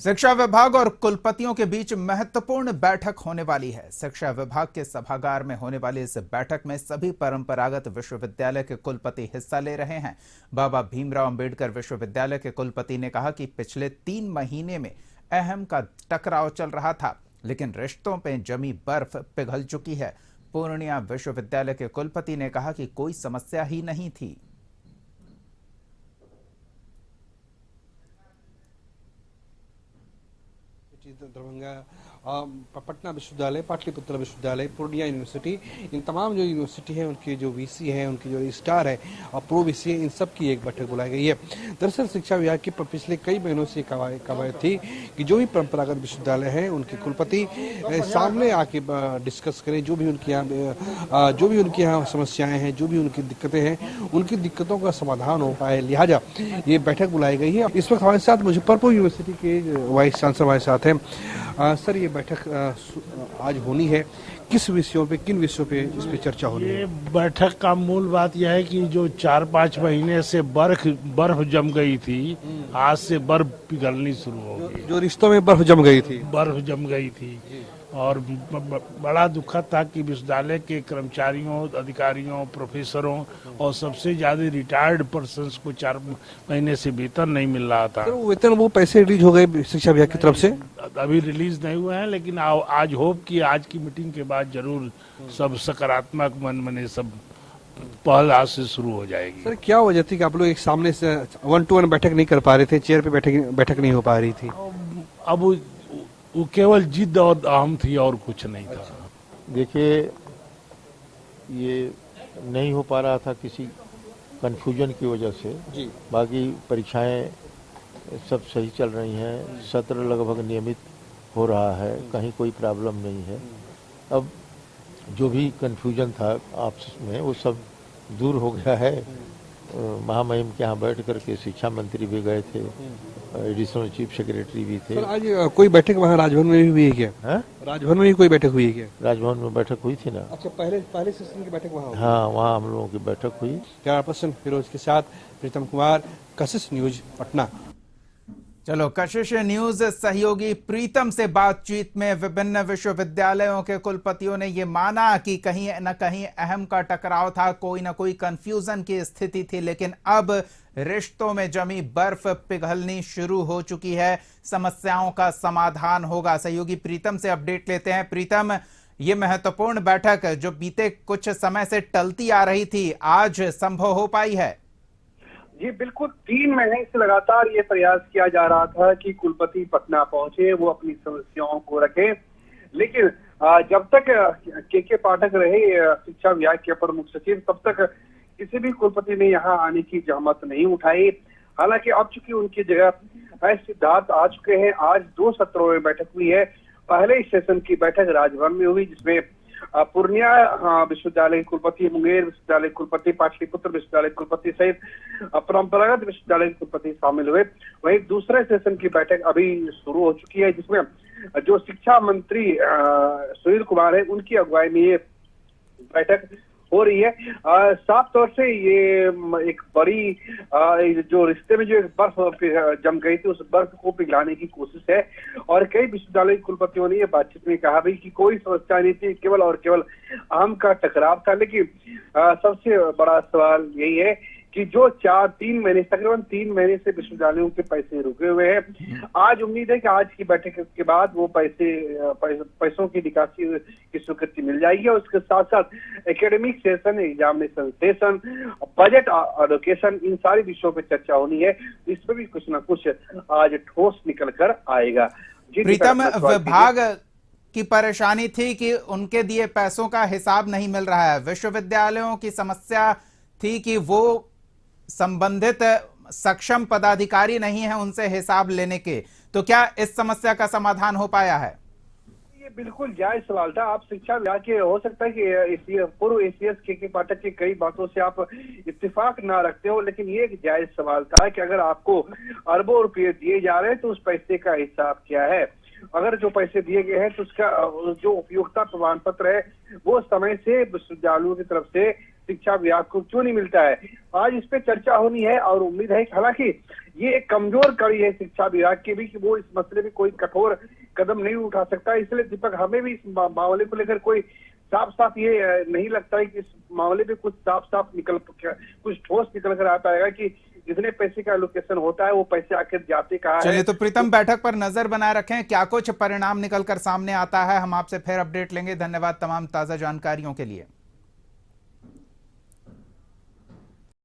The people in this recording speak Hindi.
शिक्षा विभाग और कुलपतियों के बीच महत्वपूर्ण बैठक होने वाली है। शिक्षा विभाग के सभागार में होने वाली इस बैठक में सभी परंपरागत विश्वविद्यालय के कुलपति हिस्सा ले रहे हैं। बाबा भीमराव अंबेडकर विश्वविद्यालय के कुलपति ने कहा कि पिछले 3 महीने में अहम का टकराव चल रहा था, लेकिन रिश्तों पे जमी बर्फ पिघल चुकी है। पूर्णिया विश्वविद्यालय के कुलपति ने कहा कि कोई समस्या ही नहीं थी। दरभंगा, पटना विश्वविद्यालय, पाटलिपुत्र विश्वविद्यालय, पूर्णिया यूनिवर्सिटी, इन तमाम जो यूनिवर्सिटी है उनके जो वीसी हैं, उनकी जो रजिस्ट्रार है और प्रो वीसी है, इन सब की एक बैठक बुलाई गई है। दरअसल शिक्षा विभाग की पिछले कई महीनों से कवायद थी कि जो भी परंपरागत विश्वविद्यालय हैं उनके कुलपति सामने आके डिस्कस करें, जो भी उनके यहाँ समस्याएं हैं, जो भी उनकी दिक्कतें हैं, उनकी दिक्कतों का समाधान हो पाए, लिहाजा ये बैठक बुलाई गई है। इस वक्त हमारे साथ मुजफ्फरपुर यूनिवर्सिटी के वाइस चांसलर हमारे साथ हैं। सर, ये बैठक आज होनी है, किस विषयों पे, किन विषयों पे इस पे चर्चा होनी है? ये बैठक का मूल बात यह है कि जो 4-5 महीने से बर्फ जम गई थी, आज से बर्फ पिघलनी शुरू हो गई। जो रिश्तों में बर्फ जम गई थी और बड़ा दुखद था कि विश्वविद्यालय के कर्मचारियों, अधिकारियों, प्रोफेसरों और सबसे ज्यादा रिटायर्ड पर्सन्स को 4 महीने से वेतन नहीं मिल रहा था। तो वेतन, वो पैसे रिलीज हो गए शिक्षा विभाग की तरफ से? अभी रिलीज नहीं हुए हैं, लेकिन आज होप कि आज की मीटिंग के बाद जरूर सब सकारात्मक मन सब पहल आज से शुरू हो जाएगी। सर, क्या वजह थी कि आप लोग एक सामने से 1-to-1 बैठक नहीं कर पा रहे थे, चेयर पे बैठक नहीं हो पा रही थी? अब वो केवल जिद और अहम थी और कुछ नहीं था। देखिए, ये नहीं हो पा रहा था किसी कंफ्यूजन की वजह से जी। बाकी परीक्षाएं सब सही चल रही हैं, सत्र लगभग नियमित हो रहा है, कहीं कोई प्रॉब्लम नहीं है। अब जो भी कंफ्यूजन था आपस में वो सब दूर हो गया है। महामहिम के यहाँ बैठ करके शिक्षा मंत्री भी गए थे, एडिशनल चीफ सेक्रेटरी भी थे। सर, आज कोई बैठक वहाँ राजभवन में भी हुई है क्या? है? राजभवन में भी कोई बैठक हुई है क्या? राजभवन में बैठक हुई थी ना। अच्छा, पहले सेशन की बैठक वहाँ? हाँ, वहाँ हम लोगों की बैठक हुई। कैमरा पर्सन फिरोज के साथ प्रीतम कुमार, कशिश न्यूज, पटना। चलो, कशिश न्यूज सहयोगी प्रीतम से बातचीत में विभिन्न विश्वविद्यालयों के कुलपतियों ने यह माना कि कहीं न कहीं अहम का टकराव था, कोई न कोई कंफ्यूजन की स्थिति थी, लेकिन अब रिश्तों में जमी बर्फ पिघलनी शुरू हो चुकी है, समस्याओं का समाधान होगा। सहयोगी प्रीतम से अपडेट लेते हैं। प्रीतम, ये महत्वपूर्ण बैठक जो बीते कुछ समय से टलती आ रही थी, आज संभव हो पाई है? जी बिल्कुल, 3 महीने से लगातार ये प्रयास किया जा रहा था कि कुलपति पटना पहुंचे, वो अपनी समस्याओं को रखे, लेकिन जब तक के पाठक रहे शिक्षा विभाग के अपर मुख्य सचिव, तब तक किसी भी कुलपति ने यहाँ आने की जहमत नहीं उठाई। हालांकि अब चूंकि उनकी जगह सिद्धार्थ आ चुके हैं, आज 2 सत्रों में बैठक हुई है। पहले सेशन की बैठक राजभवन में हुई, जिसमें पूर्णिया विश्वविद्यालय के कुलपति, मुंगेर विश्वविद्यालय के कुलपति, पाटलिपुत्र विश्वविद्यालय के कुलपति सहित परंपरागत विश्वविद्यालय के कुलपति शामिल हुए। वहीं दूसरे सेशन की बैठक अभी शुरू हो चुकी है, जिसमें जो शिक्षा मंत्री सुनील कुमार है, उनकी अगुवाई में ये बैठक हो रही है। साफ तौर से ये एक बड़ी जो रिश्ते में जो एक बर्फ जम गई थी, उस बर्फ को पिघलाने की कोशिश है। और कई विश्वविद्यालय कुलपतियों ने ये बातचीत में कहा भी कि कोई समस्या नहीं थी, केवल और केवल अहम का टकराव था। लेकिन सबसे बड़ा सवाल यही है कि जो तकरीबन 3 महीने से विश्वविद्यालयों के पैसे रुके हुए हैं, आज उम्मीद है कि आज की बैठक के बाद वो पैसों की निकासी की स्वीकृति मिल जाएगी और उसके साथ साथ academic session, examination session, budget allocation, इन सारे विषयों पर चर्चा होनी है। इस पर भी कुछ ना कुछ आज ठोस निकल कर आएगा। प्रीतम, विभाग की परेशानी थी कि उनके दिए पैसों का हिसाब नहीं मिल रहा है, विश्वविद्यालयों की समस्या थी कि वो संबंधित सक्षम पदाधिकारी नहीं है उनसे हिसाब लेने के, तो क्या इस समस्या का समाधान हो पाया है? ये बिल्कुल जायज सवाल था। आप शिक्षा विभाग के, हो सकता है कि पूर्व एसीएस के पाठक की कई बातों से आप इत्तेफाक ना रखते हो, लेकिन ये एक जायज सवाल था कि अगर आपको अरबों रुपये दिए जा रहे हैं तो उस पैसे का हिसाब क्या है। अगर जो पैसे दिए गए हैं तो उसका जो उपयोगिता प्रमाण पत्र है वो समय से विश्वविद्यालयों की तरफ से शिक्षा विभाग को क्यों नहीं मिलता है। आज इस पे चर्चा होनी है और उम्मीद है कि हालांकि ये एक कमजोर कड़ी है शिक्षा विभाग की भी कि वो इस मसले में कोई कठोर कदम नहीं उठा सकता। इसलिए दीपक हमें भी इस मामले को लेकर कोई साफ साफ ये नहीं लगता है कि इस मामले पे कुछ साफ साफ कुछ ठोस निकल कर आ पाएगा कि जितने पैसे का एलोकेशन होता है वो पैसे आखिर जाते कहाँ है। चलिए, तो प्रीतम बैठक पर नजर बनाए रखें, क्या कुछ परिणाम निकलकर सामने आता है हम आपसे फिर अपडेट लेंगे। धन्यवाद तमाम ताजा जानकारियों के लिए।